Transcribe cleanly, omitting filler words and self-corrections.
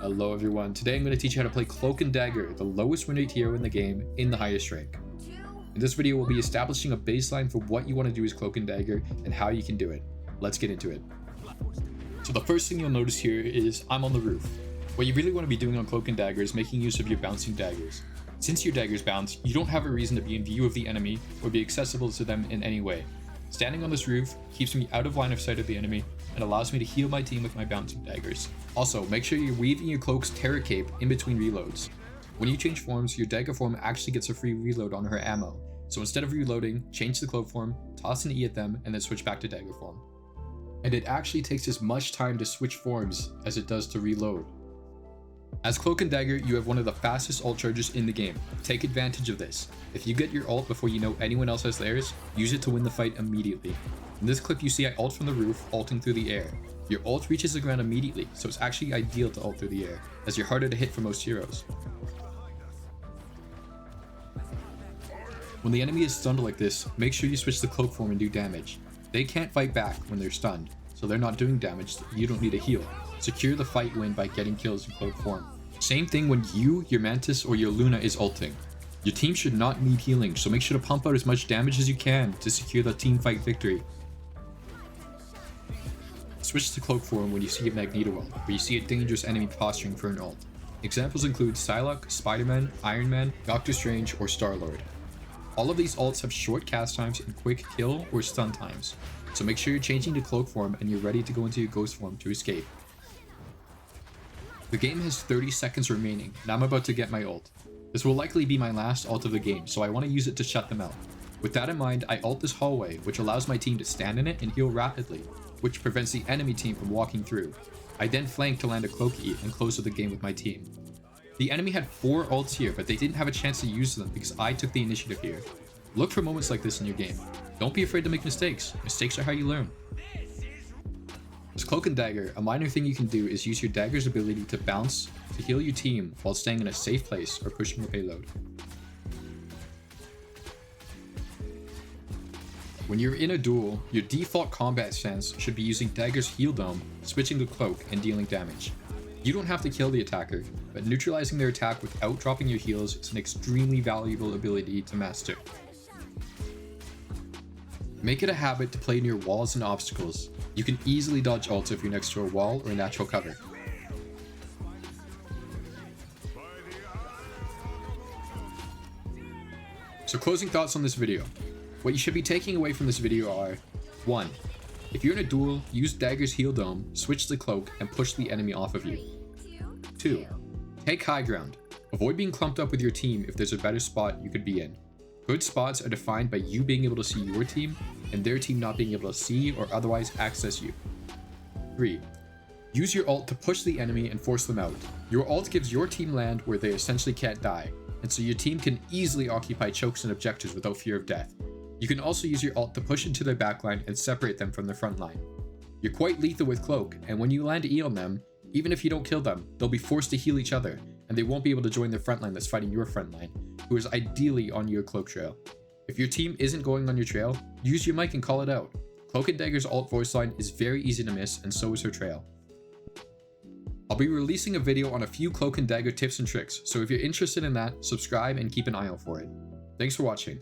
Hello everyone, today I'm going to teach you how to play Cloak and Dagger, the lowest win rate hero in the game, in the highest rank. In this video we'll be establishing a baseline for what you want to do as Cloak and Dagger and how you can do it. Let's get into it. So the first thing you'll notice here is I'm on the roof. What you really want to be doing on Cloak and Dagger is making use of your bouncing daggers. Since your daggers bounce, you don't have a reason to be in view of the enemy or be accessible to them in any way. Standing on this roof keeps me out of line of sight of the enemy and allows me to heal my team with my bouncing daggers. Also, make sure you're weaving your cloak's terror cape in between reloads. When you change forms, your dagger form actually gets a free reload on her ammo. So instead of reloading, change the cloak form, toss an E at them, and then switch back to dagger form. And it actually takes as much time to switch forms as it does to reload. As Cloak and Dagger, you have one of the fastest ult charges in the game. Take advantage of this. If you get your ult before you know anyone else has theirs, use it to win the fight immediately. In this clip you see I ult from the roof, ulting through the air. Your ult reaches the ground immediately, so it's actually ideal to ult through the air, as you're harder to hit for most heroes. When the enemy is stunned like this, make sure you switch the cloak form and do damage. They can't fight back when they're stunned, so they're not doing damage, you don't need a heal. Secure the fight win by getting kills in cloak form. Same thing when you, your Mantis, or your Luna is ulting. Your team should not need healing, so make sure to pump out as much damage as you can to secure the team fight victory. Switch to cloak form when you see a Magneto ult, where you see a dangerous enemy posturing for an ult. Examples include Psylocke, Spider-Man, Iron Man, Doctor Strange, or Star-Lord. All of these ults have short cast times and quick kill or stun times, so make sure you're changing to cloak form and you're ready to go into your ghost form to escape. The game has 30 seconds remaining, and I'm about to get my ult. This will likely be my last ult of the game, so I want to use it to shut them out. With that in mind, I ult this hallway, which allows my team to stand in it and heal rapidly, which prevents the enemy team from walking through. I then flank to land a cloak E and close the game with my team. The enemy had 4 ults here, but they didn't have a chance to use them because I took the initiative here. Look for moments like this in your game. Don't be afraid to make mistakes. Mistakes are how you learn. As Cloak and Dagger, a minor thing you can do is use your dagger's ability to bounce to heal your team while staying in a safe place or pushing the payload. When you're in a duel, your default combat stance should be using Dagger's heal dome, switching to Cloak, and dealing damage. You don't have to kill the attacker, but neutralizing their attack without dropping your heals is an extremely valuable ability to master. Make it a habit to play near walls and obstacles. You can easily dodge ults if you're next to a wall or a natural cover. So closing thoughts on this video. What you should be taking away from this video are 1. If you're in a duel, use Dagger's heal dome, switch the cloak, and push the enemy off of you. 2. Take high ground. Avoid being clumped up with your team if there's a better spot you could be in. Good spots are defined by you being able to see your team and their team not being able to see or otherwise access you. 3. Use your ult to push the enemy and force them out. Your ult gives your team land where they essentially can't die, and so your team can easily occupy chokes and objectives without fear of death. You can also use your ult to push into their backline and separate them from their front line. You're quite lethal with Cloak, and when you land E on them, even if you don't kill them, they'll be forced to heal each other, and they won't be able to join their frontline that's fighting your frontline, who is ideally on your cloak trail. If your team isn't going on your trail, use your mic and call it out. Cloak and Dagger's ult voice line is very easy to miss, and so is her trail. I'll be releasing a video on a few Cloak and Dagger tips and tricks, so if you're interested in that, subscribe and keep an eye out for it. Thanks for watching.